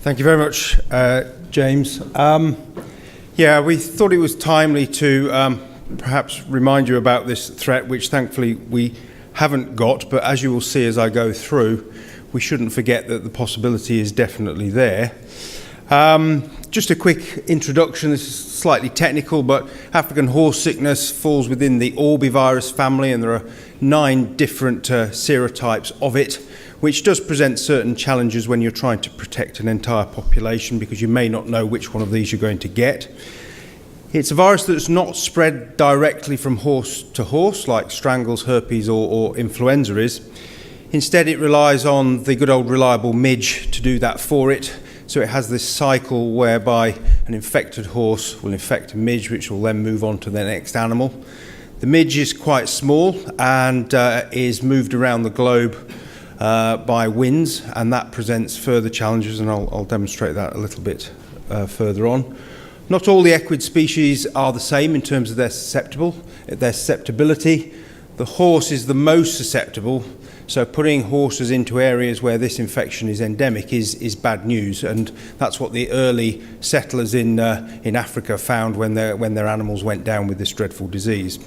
Thank you very much, James. Yeah, we thought it was timely to perhaps remind you about this threat, which thankfully we haven't got, but as you will see as I go through, we shouldn't forget that the possibility is definitely there. Just a quick introduction. This is slightly technical, but African horse sickness falls within the Virus family, and there are 9 different serotypes of it, which does present certain challenges when you're trying to protect an entire population, because you may not know which one of these you're going to get. It's a virus that's not spread directly from horse to horse like strangles, herpes or influenza is. Instead, it relies on the good old reliable midge to do that for it. So it has this cycle whereby an infected horse will infect a midge, which will then move on to the next animal. The midge is quite small and is moved around the globe by winds, and that presents further challenges, and I'll demonstrate that a little bit further on. Not all the equid species are the same in terms of their susceptibility. The horse is the most susceptible, so putting horses into areas where this infection is endemic is bad news, and that's what the early settlers in Africa found when their animals went down with this dreadful disease.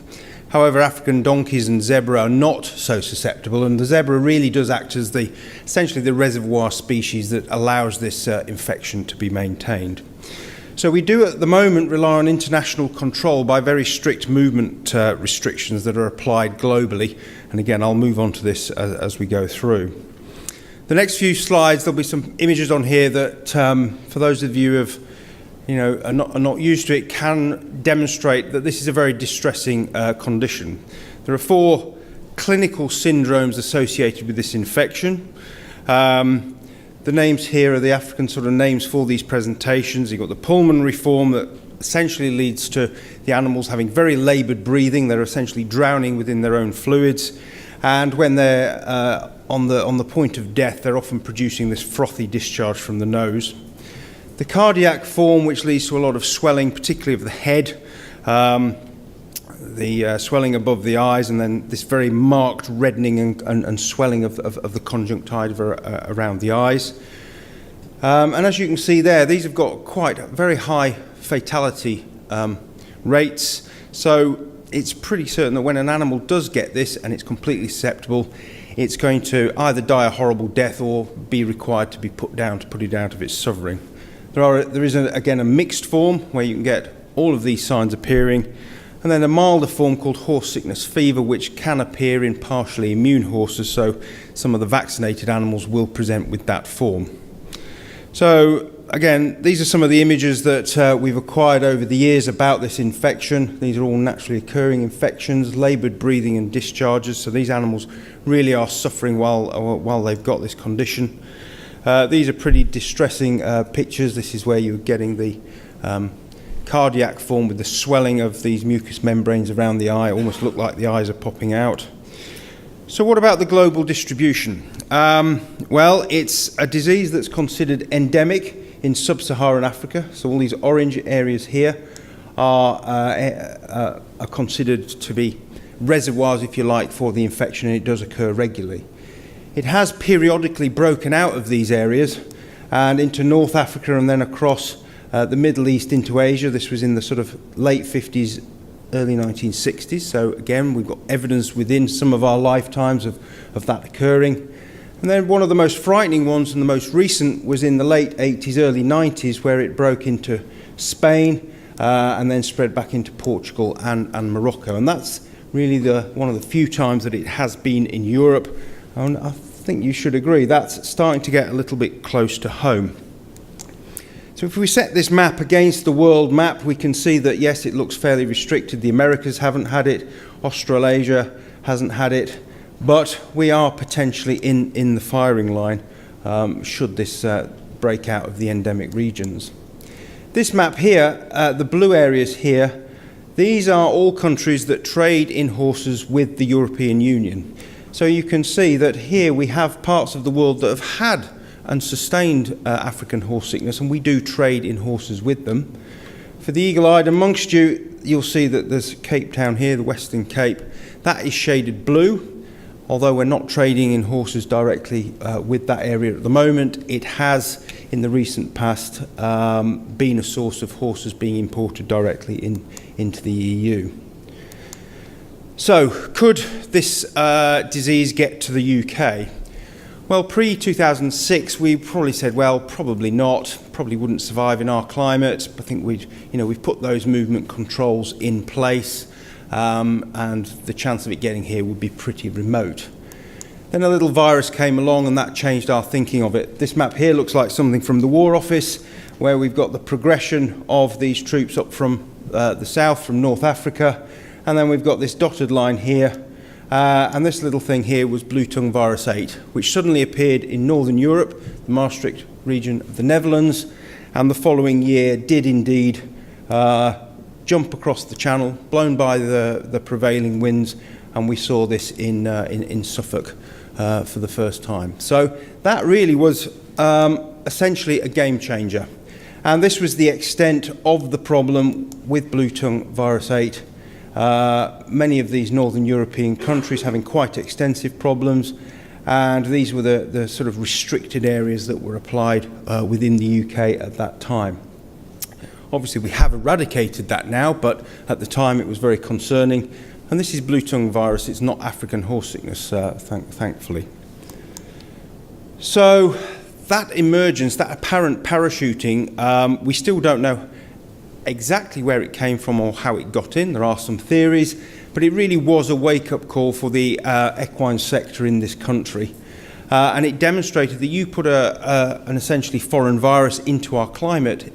However, African donkeys and zebra are not so susceptible, and the zebra really does act as essentially the reservoir species that allows this infection to be maintained. So we do at the moment rely on international control by very strict movement restrictions that are applied globally, and again I'll move on to this as we go through. The next few slides, there'll be some images on here that for those of you who are not used to it, can demonstrate that this is a very distressing condition. There are 4 clinical syndromes associated with this infection. The names here are the African sort of names for these presentations. You've got the pulmonary form that essentially leads to the animals having very laboured breathing. They're essentially drowning within their own fluids. And when they're on the point of death, they're often producing this frothy discharge from the nose. The cardiac form, which leads to a lot of swelling, particularly of the head, the swelling above the eyes, and then this very marked reddening and swelling of the conjunctiva around the eyes. And as you can see there, these have got quite very high fatality rates. So it's pretty certain that when an animal does get this and it's completely susceptible, it's going to either die a horrible death or be required to be put down to put it out of its suffering. There is again a mixed form where you can get all of these signs appearing, and then a milder form called horse sickness fever, which can appear in partially immune horses, so some of the vaccinated animals will present with that form. So again, these are some of the images that we've acquired over the years about this infection. These are all naturally occurring infections, laboured breathing and discharges, so these animals really are suffering while they've got this condition. These are pretty distressing pictures. This is where you're getting the cardiac form with the swelling of these mucous membranes around the eye. Almost look like the eyes are popping out. So what about the global distribution? Well, it's a disease that's considered endemic in sub-Saharan Africa. So all these orange areas here are considered to be reservoirs, if you like, for the infection, and it does occur regularly. It has periodically broken out of these areas and into North Africa and then across the Middle East into Asia. This was in the sort of late 50s, early 1960s. So again, we've got evidence within some of our lifetimes of that occurring. And then one of the most frightening ones and the most recent was in the late 80s, early 90s, where it broke into Spain and then spread back into Portugal and Morocco. And that's really one of the few times that it has been in Europe. And I think you should agree that's starting to get a little bit close to home. So if we set this map against the world map, we can see that, yes, it looks fairly restricted. The Americas haven't had it, Australasia hasn't had it, but we are potentially in the firing line should this break out of the endemic regions. This map here, the blue areas here, these are all countries that trade in horses with the European Union. So you can see that here we have parts of the world that have had and sustained African horse sickness, and we do trade in horses with them. For the eagle-eyed amongst you, you'll see that there's Cape Town here, the Western Cape. That is shaded blue. Although we're not trading in horses directly with that area at the moment, it has in the recent past been a source of horses being imported directly into the EU. So, could this disease get to the UK? Well, pre-2006, we probably said, well, probably not, probably wouldn't survive in our climate. I think we've put those movement controls in place, and the chance of it getting here would be pretty remote. Then a little virus came along and that changed our thinking of it. This map here looks like something from the War Office, where we've got the progression of these troops up from the south, from North Africa, and then we've got this dotted line here, and this little thing here was Bluetongue Virus 8, which suddenly appeared in Northern Europe, the Maastricht region of the Netherlands, and the following year did indeed jump across the channel, blown by the prevailing winds, and we saw this in Suffolk for the first time. So that really was essentially a game changer. And this was the extent of the problem with Bluetongue Virus 8. Many of these northern European countries having quite extensive problems, and these were the sort of restricted areas that were applied within the UK at that time. Obviously we have eradicated that now, but at the time it was very concerning. And this is Bluetongue virus, it's not African horse sickness, thankfully. So that emergence, that apparent parachuting, we still don't know exactly where it came from or how it got in. There are some theories, but it really was a wake-up call for the equine sector in this country. And it demonstrated that you put an essentially foreign virus into our climate,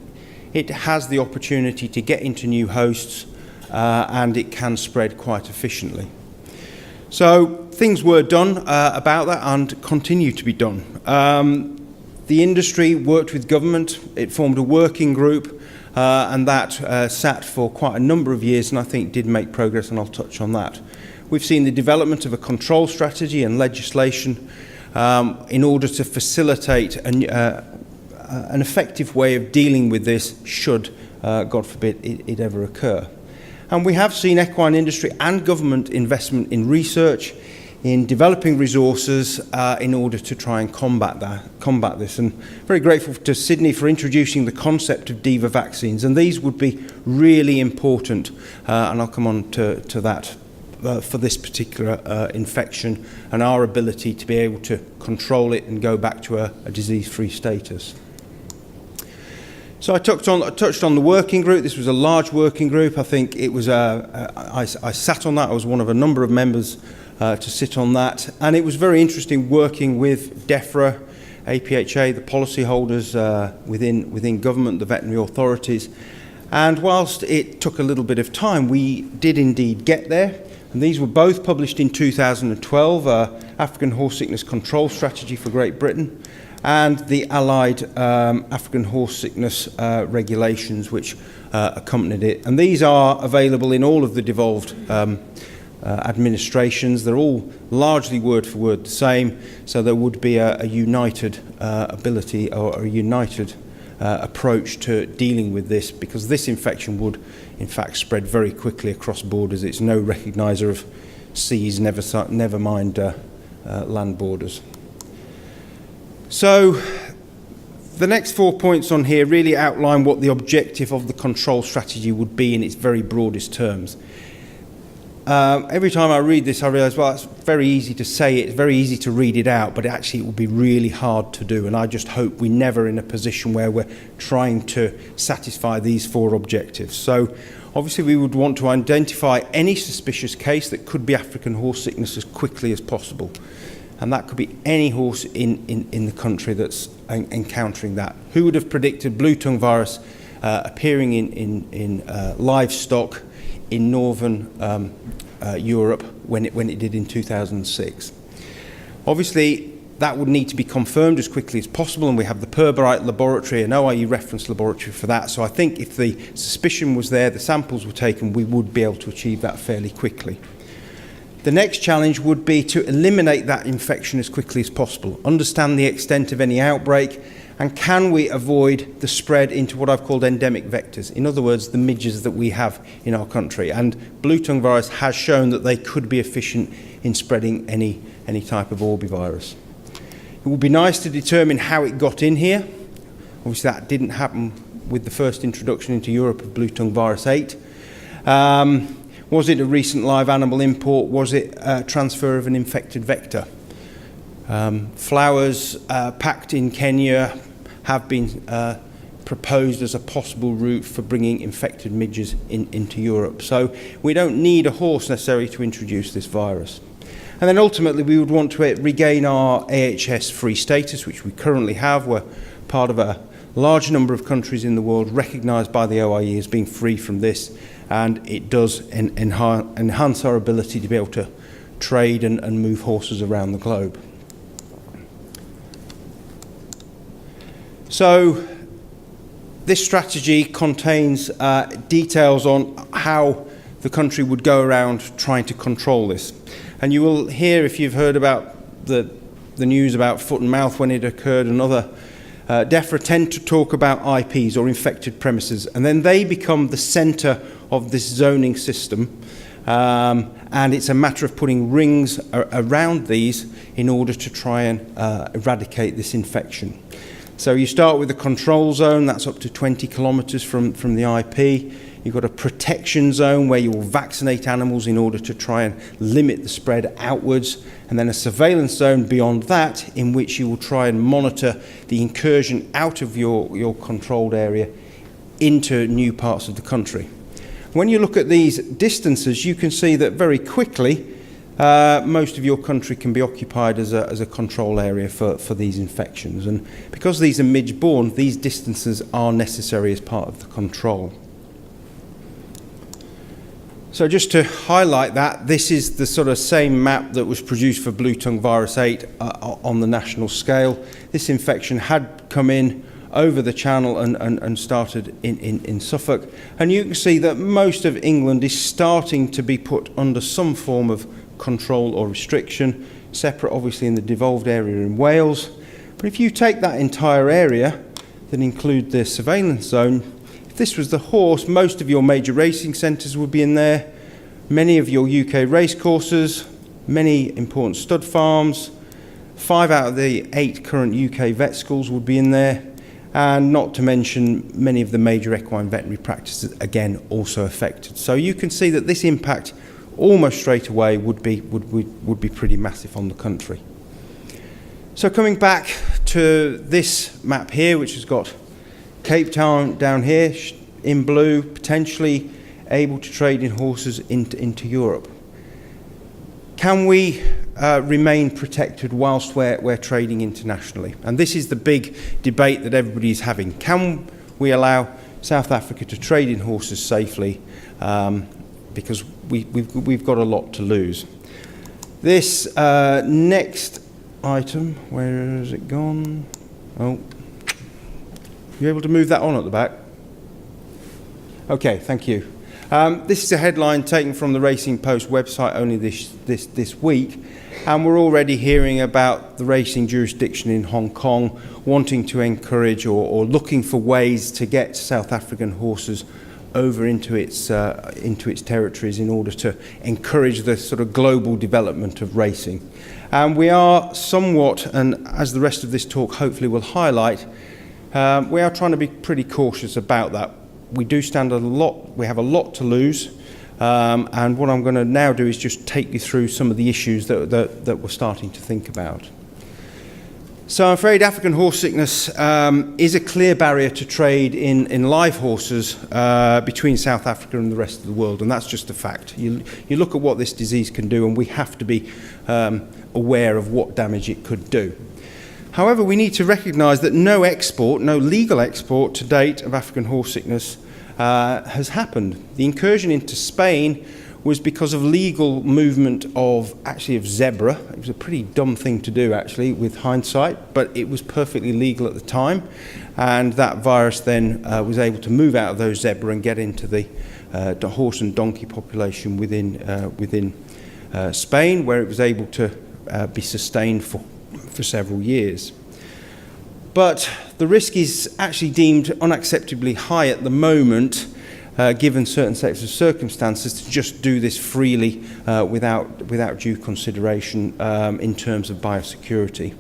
it has the opportunity to get into new hosts, and it can spread quite efficiently. So things were done about that and continue to be done. The industry worked with government, it formed a working group, and that sat for quite a number of years, and I think did make progress, and I'll touch on that. We've seen the development of a control strategy and legislation in order to facilitate an effective way of dealing with this should, God forbid, it ever occur. And we have seen equine industry and government investment in research, in developing resources in order to try and combat this. And very grateful to Sydney for introducing the concept of Divo vaccines. And these would be really important, and I'll come on to that for this particular infection and our ability to be able to control it and go back to a disease-free status. So I touched on the working group. This was a large working group. I think it was I sat on that. I was one of a number of members to sit on that, and it was very interesting working with DEFRA, APHA, the policyholders within government, the veterinary authorities. And whilst it took a little bit of time, we did indeed get there. And these were both published in 2012, African Horse Sickness Control Strategy for Great Britain, and the allied African horse sickness regulations which accompanied it. And these are available in all of the devolved administrations. They're all largely word for word the same, so there would be a united ability or a united approach to dealing with this, because this infection would in fact spread very quickly across borders. It's no recogniser of seas, never mind land borders. So the next 4 points on here really outline what the objective of the control strategy would be in its very broadest terms. Every time I read this, I realise, well, it's very easy to say it, it's very easy to read it out, but actually it will be really hard to do. And I just hope we're never in a position where we're trying to satisfy these 4 objectives. So obviously we would want to identify any suspicious case that could be African horse sickness as quickly as possible. And that could be any horse in the country that's encountering that. Who would have predicted Bluetongue virus appearing in livestock in northern Europe when it did in 2006? Obviously, that would need to be confirmed as quickly as possible, and we have the Perberite laboratory, an OIE reference laboratory for that. So I think if the suspicion was there, the samples were taken, we would be able to achieve that fairly quickly. The next challenge would be to eliminate that infection as quickly as possible, understand the extent of any outbreak, and can we avoid the spread into what I've called endemic vectors, in other words, the midges that we have in our country. And Bluetongue virus has shown that they could be efficient in spreading any type of orbivirus. It would be nice to determine how it got in here. Obviously that didn't happen with the first introduction into Europe of Bluetongue Virus 8. Was it a recent live animal import? Was it a transfer of an infected vector? Flowers packed in Kenya have been proposed as a possible route for bringing infected midges into Europe. So we don't need a horse necessarily to introduce this virus. And then ultimately we would want to regain our AHS-free status, which we currently have. We're part of a large number of countries in the world recognised by the OIE as being free from this, and it does enhance our ability to be able to trade and move horses around the globe. So this strategy contains details on how the country would go around trying to control this. And you will hear, if you've heard about the news about foot and mouth when it occurred and other DEFRA tend to talk about IPs or infected premises, and then they become the centre of this zoning system, and it's a matter of putting rings around these in order to try and eradicate this infection. So you start with a control zone, that's up to 20 kilometres from the IP. You've got a protection zone where you will vaccinate animals in order to try and limit the spread outwards, and then a surveillance zone beyond that in which you will try and monitor the incursion out of your controlled area into new parts of the country. When you look at these distances, you can see that very quickly most of your country can be occupied as a control area for these infections, and because these are midge-borne, these distances are necessary as part of the control. So just to highlight that, this is the sort of same map that was produced for Bluetongue Virus 8 on the national scale. This infection had come in over the Channel and started in Suffolk. And you can see that most of England is starting to be put under some form of control or restriction, separate obviously in the devolved area in Wales. But if you take that entire area, then include the surveillance zone, if this was the horse, most of your major racing centres would be in there, many of your UK racecourses, many important stud farms, 5 out of the 8 current UK vet schools would be in there, and not to mention many of the major equine veterinary practices, again, also affected. So you can see that this impact almost straight away would be pretty massive on the country. So coming back to this map here, which has got Cape Town down here in blue, potentially able to trade in horses into Europe. Can we remain protected whilst we're trading internationally? And this is the big debate that everybody is having. Can we allow South Africa to trade in horses safely? Because we've got a lot to lose. This next item, where has it gone? Oh. You able to move that on at the back? Okay, thank you. This is a headline taken from the Racing Post website only this week, and we're already hearing about the racing jurisdiction in Hong Kong wanting to encourage or looking for ways to get South African horses over into its territories in order to encourage the sort of global development of racing. And we are somewhat, and as the rest of this talk hopefully will highlight, we are trying to be pretty cautious about that. We do stand we have a lot to lose, and what I'm going to now do is just take you through some of the issues that we're starting to think about. So I'm afraid African horse sickness is a clear barrier to trade in live horses between South Africa and the rest of the world, and that's just a fact. You look at what this disease can do, and we have to be aware of what damage it could do. However, we need to recognise that no legal export to date of African horse sickness has happened. The incursion into Spain was because of legal movement of zebra. It was a pretty dumb thing to do actually with hindsight, but it was perfectly legal at the time, and that virus then was able to move out of those zebra and get into the horse and donkey population within Spain, where it was able to be sustained for several years. But the risk is actually deemed unacceptably high at the moment, given certain sets of circumstances, to just do this freely without due consideration in terms of biosecurity.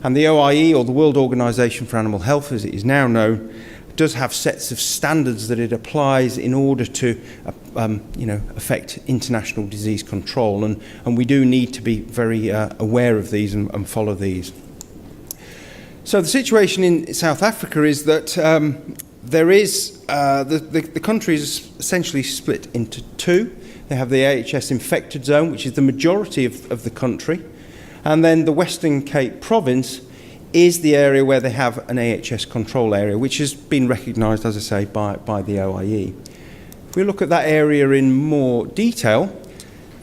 And the OIE, or the World Organization for Animal Health as it is now known, does have sets of standards that it applies in order to affect international disease control, and we do need to be very aware of these and follow these. So the situation in South Africa is that there is the country is essentially split into two. They have the AHS infected zone, which is the majority of the country, and then the Western Cape province is the area where they have an AHS control area, which has been recognised, as I say, by the OIE. If we look at that area in more detail,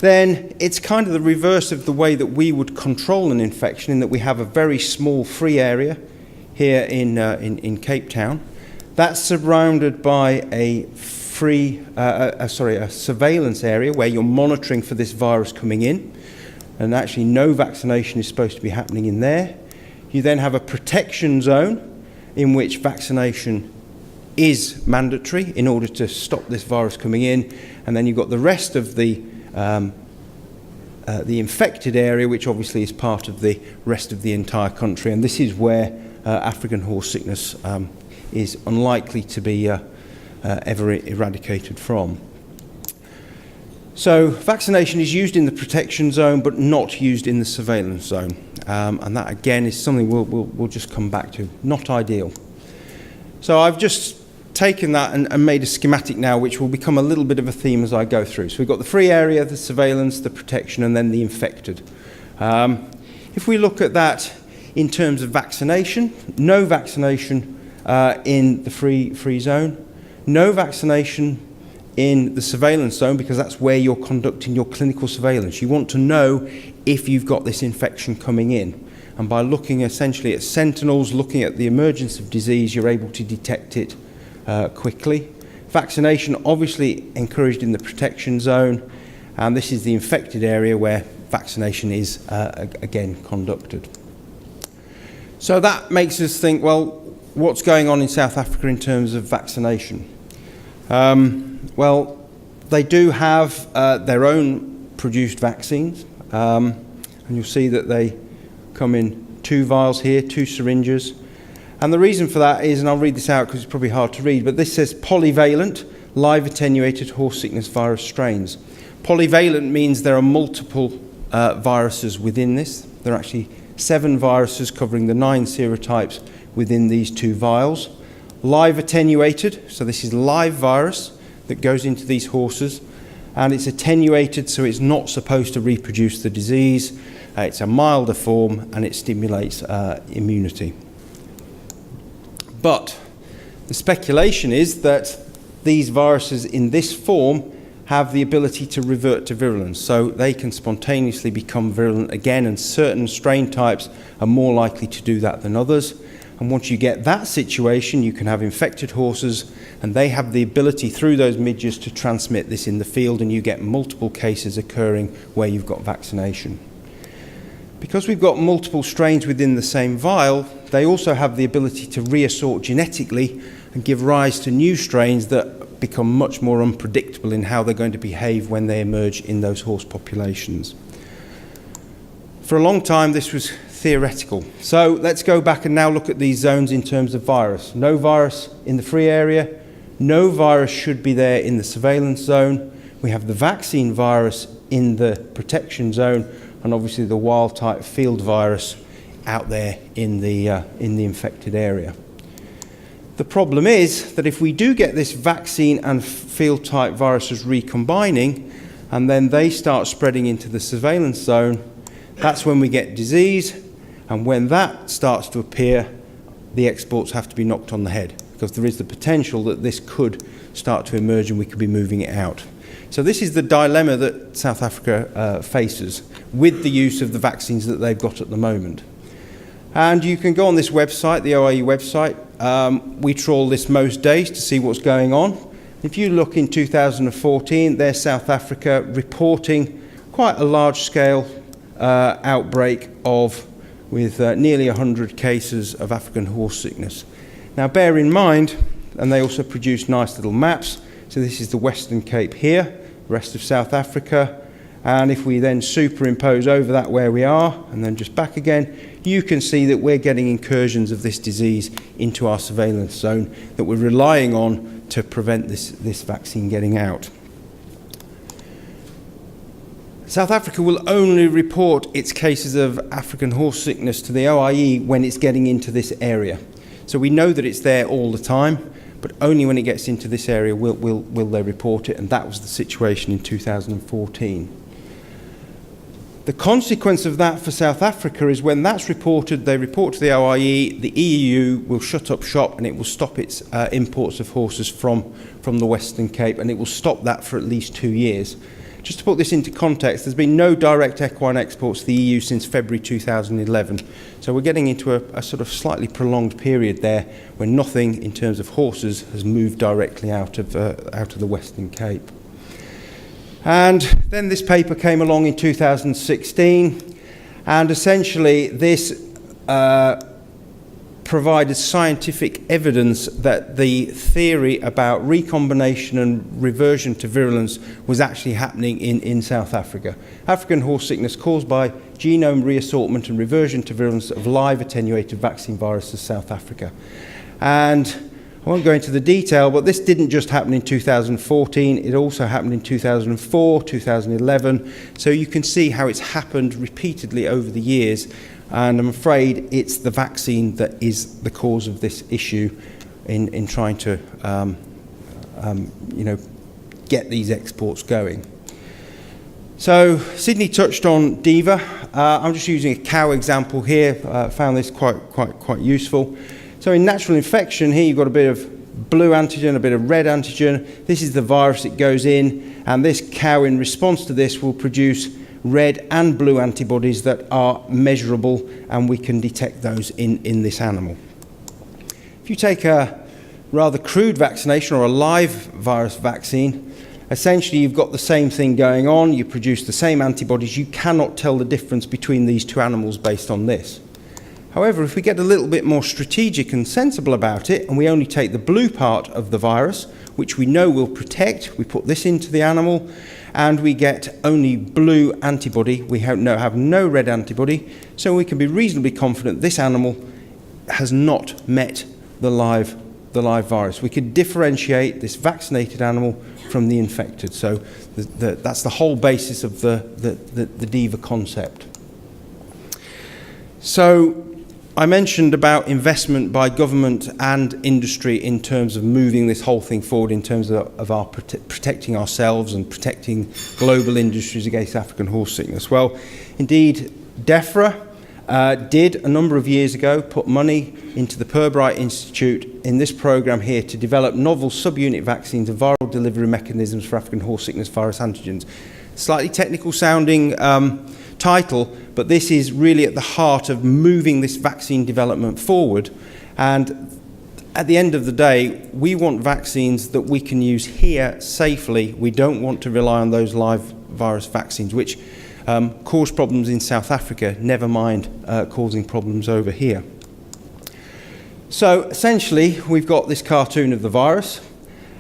then it's kind of the reverse of the way that we would control an infection, in that we have a very small free area here in Cape Town. That's surrounded by a surveillance area where you're monitoring for this virus coming in, and actually no vaccination is supposed to be happening in there. You then have a protection zone in which vaccination is mandatory in order to stop this virus coming in, and then you've got the rest of the infected area, which obviously is part of the rest of the entire country, and this is where African horse sickness is unlikely to be ever eradicated from. So vaccination is used in the protection zone but not used in the surveillance zone, and that again is something we'll just come back to. Not ideal. So I've just taken that and made a schematic now, which will become a little bit of a theme as I go through. So we've got the free area, the surveillance, the protection, and then the infected. If we look at that in terms of vaccination, no vaccination in the free zone, no vaccination in the surveillance zone, because that's where you're conducting your clinical surveillance. You want to know if you've got this infection coming in. And by looking essentially at sentinels, looking at the emergence of disease, you're able to detect it quickly. Vaccination obviously encouraged in the protection zone, and this is the infected area where vaccination is again conducted. So that makes us think, well, what's going on in South Africa in terms of vaccination? Well, they do have their own produced vaccines, and you'll see that they come in 2 vials here, 2 syringes. And the reason for that is, and I'll read this out because it's probably hard to read, but this says polyvalent live attenuated horse sickness virus strains. Polyvalent means there are multiple viruses within this. There are actually 7 viruses covering the 9 serotypes within these 2 vials. Live attenuated, so this is live virus that goes into these horses, and it's attenuated, so it's not supposed to reproduce the disease. It's a milder form, and it stimulates immunity. But the speculation is that these viruses in this form have the ability to revert to virulence, so they can spontaneously become virulent again, and certain strain types are more likely to do that than others. And once you get that situation, you can have infected horses, and they have the ability through those midges to transmit this in the field, and you get multiple cases occurring where you've got vaccination. Because we've got multiple strains within the same vial, they also have the ability to reassort genetically and give rise to new strains that become much more unpredictable in how they're going to behave when they emerge in those horse populations. For a long time, this was theoretical. So let's go back and now look at these zones in terms of virus. No virus in the free area. No virus should be there in the surveillance zone. We have the vaccine virus in the protection zone, and obviously the wild type field virus out there in the infected area. The problem is that if we do get this vaccine and field type viruses recombining, and then they start spreading into the surveillance zone, that's when we get disease. And when that starts to appear, the exports have to be knocked on the head, because there is the potential that this could start to emerge and we could be moving it out. So this is the dilemma that South Africa faces with the use of the vaccines that they've got at the moment. And you can go on this website, the OIE website. We trawl this most days to see what's going on. If you look in 2014, there's South Africa reporting quite a large-scale outbreak with nearly 100 cases of African horse sickness. Now bear in mind, and they also produce nice little maps, so this is the Western Cape here, rest of South Africa, and if we then superimpose over that where we are, and then just back again, you can see that we're getting incursions of this disease into our surveillance zone that we're relying on to prevent this vaccine getting out. South Africa will only report its cases of African horse sickness to the OIE when it's getting into this area. So we know that it's there all the time, but only when it gets into this area will they report it, and that was the situation in 2014. The consequence of that for South Africa is when that's reported, they report to the OIE, the EU will shut up shop and it will stop its imports of horses from the Western Cape, and it will stop that for at least 2 years. Just to put this into context, there's been no direct equine exports to the EU since February 2011. So we're getting into a sort of slightly prolonged period there where nothing in terms of horses has moved directly out of the Western Cape. And then this paper came along in 2016, and essentially this provided scientific evidence that the theory about recombination and reversion to virulence was actually happening in South Africa. African horse sickness caused by genome reassortment and reversion to virulence of live attenuated vaccine viruses, South Africa. And I won't go into the detail, but this didn't just happen in 2014, it also happened in 2004, 2011, so you can see how it's happened repeatedly over the years, and I'm afraid it's the vaccine that is the cause of this issue in trying to get these exports going. So Sydney touched on Divo. I'm just using a cow example here, found this quite useful. So in natural infection, here you've got a bit of blue antigen, a bit of red antigen. This is the virus that goes in, and this cow in response to this will produce red and blue antibodies that are measurable, and we can detect those in this animal. If you take a rather crude vaccination or a live virus vaccine, essentially you've got the same thing going on, you produce the same antibodies, you cannot tell the difference between these two animals based on this. However, if we get a little bit more strategic and sensible about it, and we only take the blue part of the virus, which we know will protect, we put this into the animal, and we get only blue antibody, we have no red antibody, so we can be reasonably confident this animal has not met the live virus. We could differentiate this vaccinated animal from the infected. So that's the whole basis of the Divo concept. So I mentioned about investment by government and industry in terms of moving this whole thing forward in terms of our protecting ourselves and protecting global industries against African horse sickness. Well, indeed, DEFRA did a number of years ago put money into the Pirbright Institute in this program here to develop novel subunit vaccines and viral delivery mechanisms for African horse sickness virus antigens. Slightly technical sounding title, but this is really at the heart of moving this vaccine development forward. And at the end of the day, we want vaccines that we can use here safely. We don't want to rely on those live virus vaccines, which cause problems in South Africa, never mind causing problems over here. So essentially, we've got this cartoon of the virus,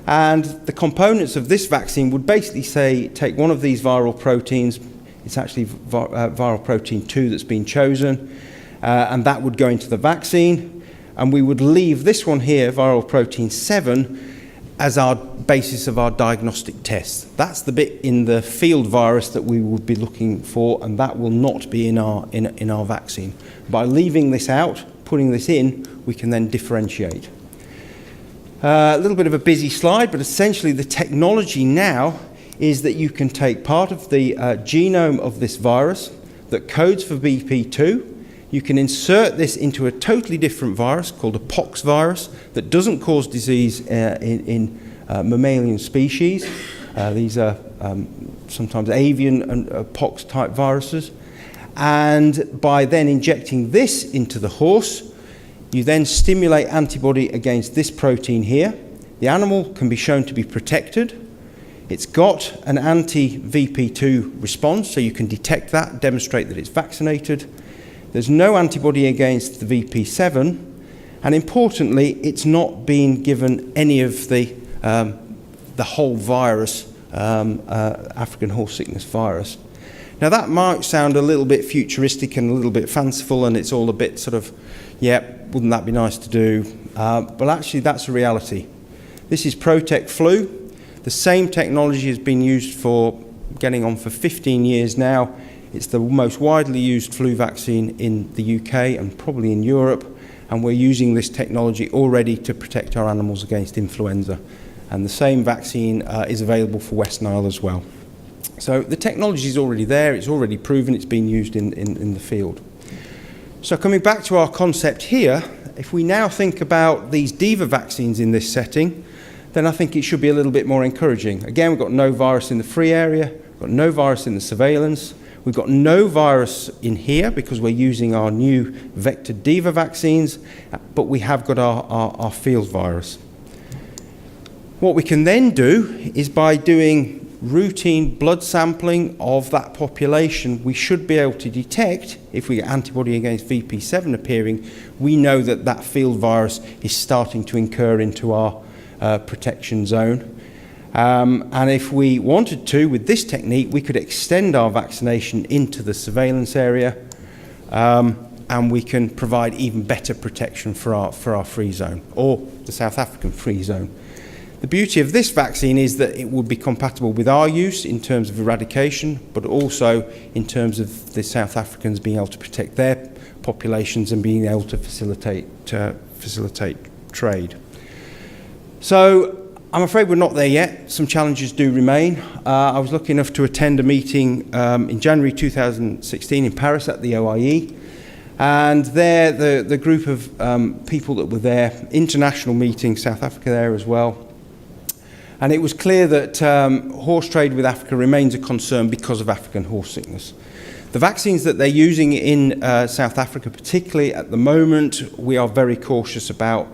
and the components of this vaccine would basically say, take one of these viral proteins, it's actually viral protein 2 that's been chosen, and that would go into the vaccine, and we would leave this one here, viral protein 7, as our basis of our diagnostic test. That's the bit in the field virus that we would be looking for, and that will not be in our vaccine. By leaving this out, putting this in, we can then differentiate. A little bit of a busy slide, but essentially the technology now is that you can take part of the genome of this virus that codes for BP2. You can insert this into a totally different virus called a pox virus that doesn't cause disease in mammalian species. These are sometimes avian and pox type viruses. And by then injecting this into the horse, you then stimulate antibody against this protein here. The animal can be shown to be protected. It's got an anti-VP2 response, so you can detect that, demonstrate that it's vaccinated. There's no antibody against the VP7, and importantly, it's not been given any of the whole virus, African horse sickness virus. Now that might sound a little bit futuristic and a little bit fanciful, and it's all a bit sort of, yeah, wouldn't that be nice to do? But actually that's a reality. This is Protect Flu. The same technology has been used for getting on for 15 years now. It's the most widely used flu vaccine in the UK and probably in Europe, and we're using this technology already to protect our animals against influenza. And the same vaccine is available for West Nile as well. So the technology is already there, it's already proven, it's been used in the field. So coming back to our concept here, if we now think about these Divo vaccines in this setting, then I think it should be a little bit more encouraging. Again, we've got no virus in the free area, we've got no virus in the surveillance, we've got no virus in here because we're using our new vector Divo vaccines, but we have got our field virus. What we can then do is by doing routine blood sampling of that population, we should be able to detect, if we get antibody against VP7 appearing, we know that that field virus is starting to incur into our protection zone. And if we wanted to, with this technique, we could extend our vaccination into the surveillance area, and we can provide even better protection for our free zone, or the South African free zone. The beauty of this vaccine is that it would be compatible with our use in terms of eradication, but also in terms of the South Africans being able to protect their populations and being able to facilitate trade. So I'm afraid we're not there yet. Some challenges do remain. I was lucky enough to attend a meeting in January 2016 in Paris at the OIE. And there, the group of people that were there, international meeting, South Africa there as well. And it was clear that horse trade with Africa remains a concern because of African horse sickness. The vaccines that they're using in South Africa, particularly at the moment, we are very cautious about.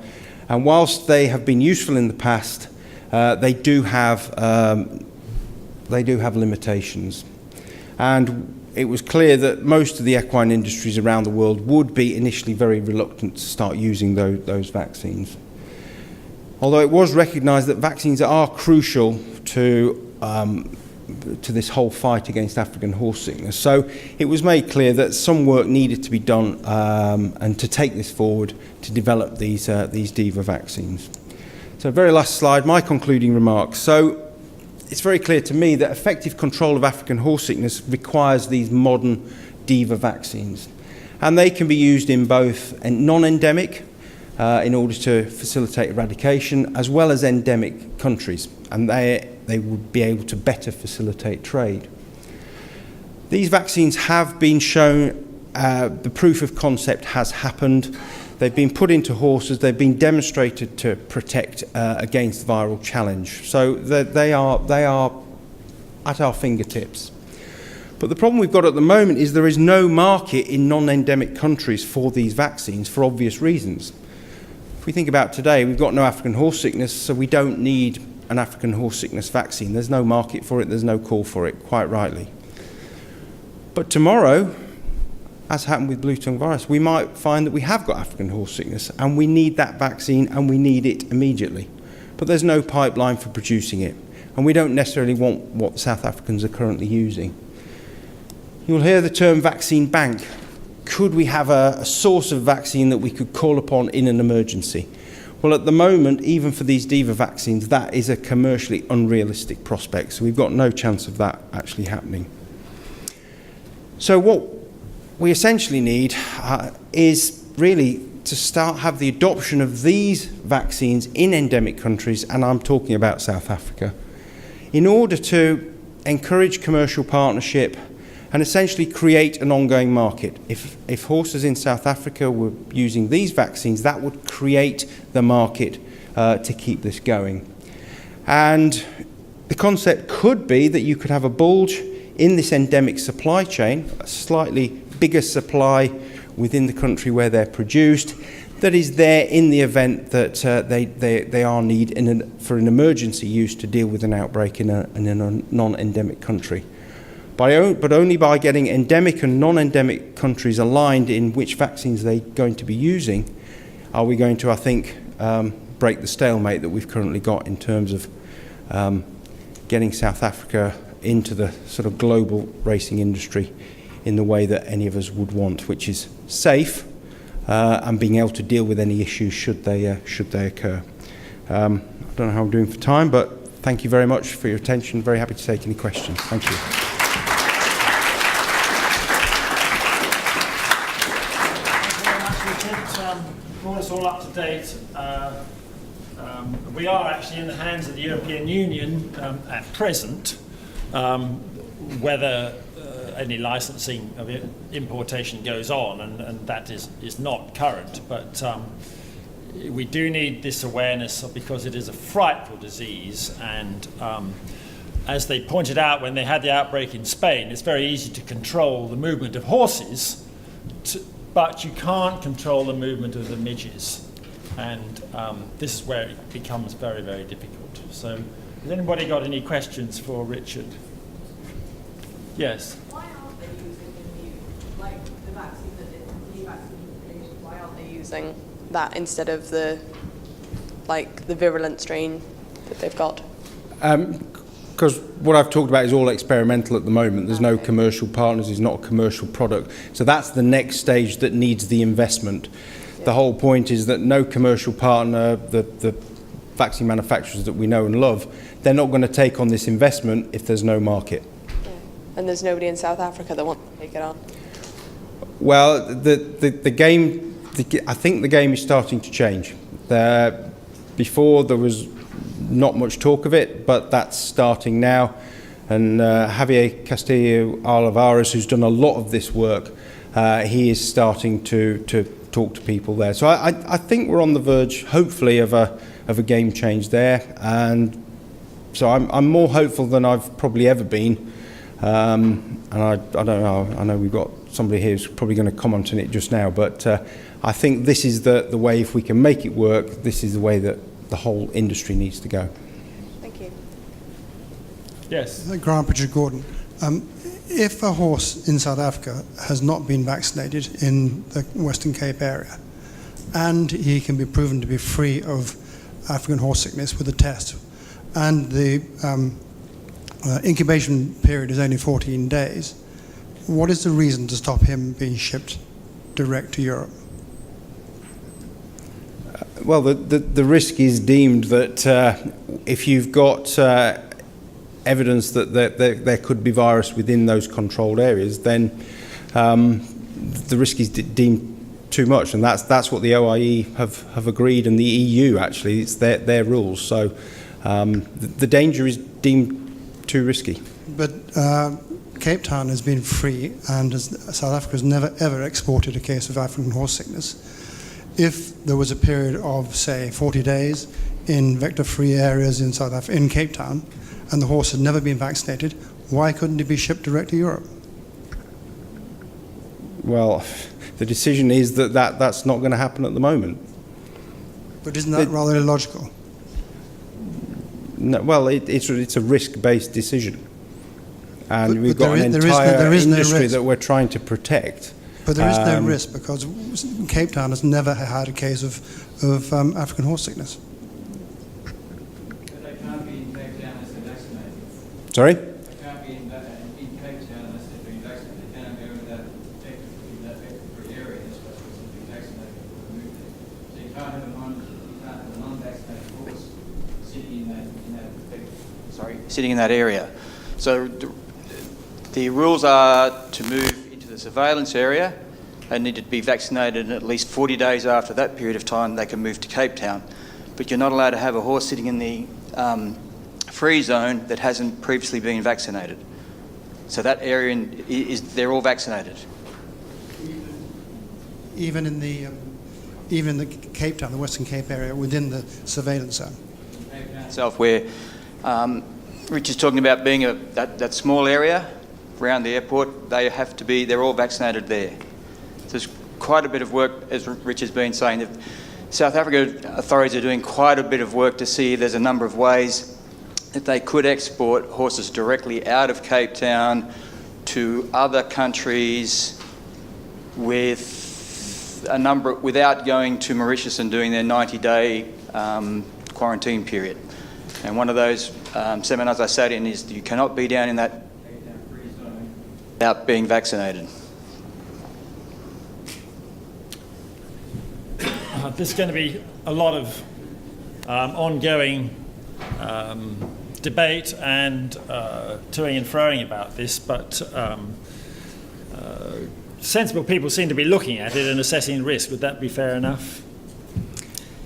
And whilst they have been useful in the past, they do have limitations. And it was clear that most of the equine industries around the world would be initially very reluctant to start using those vaccines. Although it was recognised that vaccines are crucial to this whole fight against African horse sickness. So it was made clear that some work needed to be done and to take this forward to develop these Divo vaccines. So very last slide, my concluding remarks. So it's very clear to me that effective control of African horse sickness requires these modern Divo vaccines. And they can be used in both non-endemic, in order to facilitate eradication, as well as endemic countries, and they would be able to better facilitate trade. These vaccines have been shown, the proof of concept has happened, they've been put into horses, they've been demonstrated to protect against viral challenge, so they are at our fingertips. But the problem we've got at the moment is there is no market in non-endemic countries for these vaccines for obvious reasons. If we think about today, we've got no African horse sickness, so we don't need an African horse sickness vaccine. There's no market for it, there's no call for it, quite rightly. But tomorrow, as happened with Bluetongue virus, we might find that we have got African horse sickness and we need that vaccine and we need it immediately. But there's no pipeline for producing it, and we don't necessarily want what South Africans are currently using. You'll hear the term vaccine bank. Could we have a source of vaccine that we could call upon in an emergency? Well, at the moment, even for these Divo vaccines, that is a commercially unrealistic prospect, so we've got no chance of that actually happening. So what we essentially need is really to have the adoption of these vaccines in endemic countries, and I'm talking about South Africa, in order to encourage commercial partnership and essentially create an ongoing market. If horses in South Africa were using these vaccines, that would create the market to keep this going. And the concept could be that you could have a bulge in this endemic supply chain, a slightly bigger supply within the country where they're produced, that is there in the event that they are needed for an emergency use to deal with an outbreak in a non-endemic country. But only by getting endemic and non-endemic countries aligned in which vaccines they're going to be using are we going to, I think, break the stalemate that we've currently got in terms of getting South Africa into the sort of global racing industry in the way that any of us would want, which is safe and being able to deal with any issues should they occur. I don't know how I'm doing for time, but thank you very much for your attention. Very happy to take any questions. Thank you. Brought us all up to date. We are actually in the hands of the European Union at present. Whether any licensing of importation goes on, and that is not current, but we do need this awareness because it is a frightful disease, and as they pointed out when they had the outbreak in Spain, it's very easy to control the movement of horses, but you can't control the movement of the midges, and this is where it becomes very, very difficult. So has anybody got any questions for Richard? Yes? Why aren't they using the vaccine that the vaccine created, why aren't they using that instead of the virulent strain that they've got? Because what I've talked about is all experimental at the moment. There's no commercial partners, it's not a commercial product. So that's the next stage that needs the investment. Yeah. The whole point is that no commercial partner, the vaccine manufacturers that we know and love, they're not going to take on this investment if there's no market. Yeah. And there's nobody in South Africa that wants to take it on? Well, the game, I think the game is starting to change. Before there was not much talk of it, but that's starting now. And Javier Castillo Alvarez, who's done a lot of this work, he is starting to talk to people there. So I think we're on the verge, hopefully, of a game change there. And so I'm more hopeful than I've probably ever been. And I don't know, I know we've got somebody here who's probably going to comment on it just now, but I think this is the way, if we can make it work, this is the way that the whole industry needs to go. Thank you. Yes. Grant Richard Gordon. If a horse in South Africa has not been vaccinated in the Western Cape area, and he can be proven to be free of African horse sickness with a test, and the incubation period is only 14 days, what is the reason to stop him being shipped direct to Europe? Well, the risk is deemed that if you've got evidence that there could be virus within those controlled areas, then the risk is deemed too much, and that's what the OIE have agreed, and the EU actually, it's their rules. So the danger is deemed too risky. But Cape Town has been free, and South Africa has never ever exported a case of African horse sickness. If there was a period of, say, 40 days in vector-free areas in Cape Town, and the horse had never been vaccinated, why couldn't it be shipped direct to Europe? Well, the decision is that's not going to happen at the moment. But isn't that rather illogical? No, well, it's a risk-based decision, and but we've got an entire industry that we're trying to protect. But there is no risk, because Cape Town has never had a case of African horse sickness. But they can't be in Cape Town unless they're vaccinated. Sorry? They can't be in Cape Town unless they've been vaccinated. They can't go in that vector-free area unless they've been vaccinated or removed it. So you can't have a non-vaccinated horse sitting in that area. So the rules are to move into the surveillance area. They need to be vaccinated, and at least 40 days after that period of time they can move to Cape Town. But you're not allowed to have a horse sitting in the free zone that hasn't previously been vaccinated. So that area they're all vaccinated. Even in the Cape Town, the Western Cape area, within the surveillance zone. Cape Town itself, where Rich is talking about being that small area around the airport, they're all vaccinated there. So there's quite a bit of work, as Rich has been saying. The South Africa authorities are doing quite a bit of work to see if there's a number of ways that they could export horses directly out of Cape Town to other countries without going to Mauritius and doing their 90-day quarantine period. And one of those seminars I sat in is you cannot be down in that without being vaccinated. There's going to be a lot of ongoing debate and toing and froing about this, but sensible people seem to be looking at it and assessing risk. Would that be fair enough?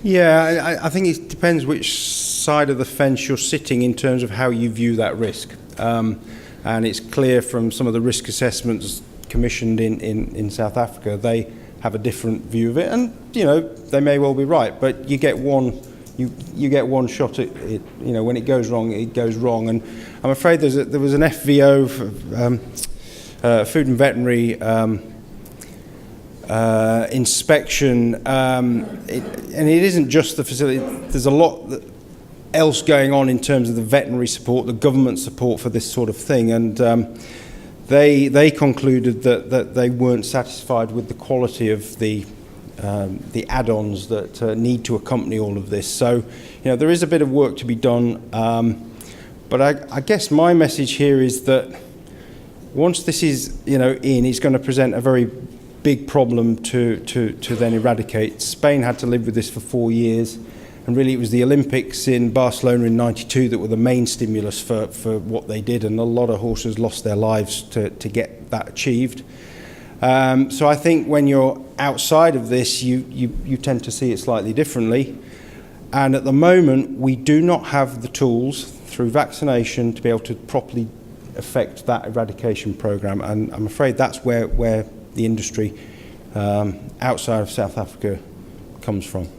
Yeah, I think it depends which side of the fence you're sitting in terms of how you view that risk. And it's clear from some of the risk assessments commissioned in South Africa, they have a different view of it. And, you know, they may well be right, but you get one shot at it. You know, when it goes wrong, it goes wrong. And I'm afraid there was an FVO, Food and Veterinary inspection, and it isn't just the facility. There's a lot else going on in terms of the veterinary support, the government support for this sort of thing, and they concluded that they weren't satisfied with the quality of the add-ons that need to accompany all of this. So, you know, there is a bit of work to be done, but I guess my message here is that once this is, you know, it's going to present a very big problem to then eradicate. Spain had to live with this for 4 years, and really it was the Olympics in Barcelona in '92 that were the main stimulus for what they did, and a lot of horses lost their lives to get that achieved. So I think when you're outside of this, you tend to see it slightly differently. And at the moment, we do not have the tools through vaccination to be able to properly affect that eradication program. And I'm afraid that's where the industry outside of South Africa comes from.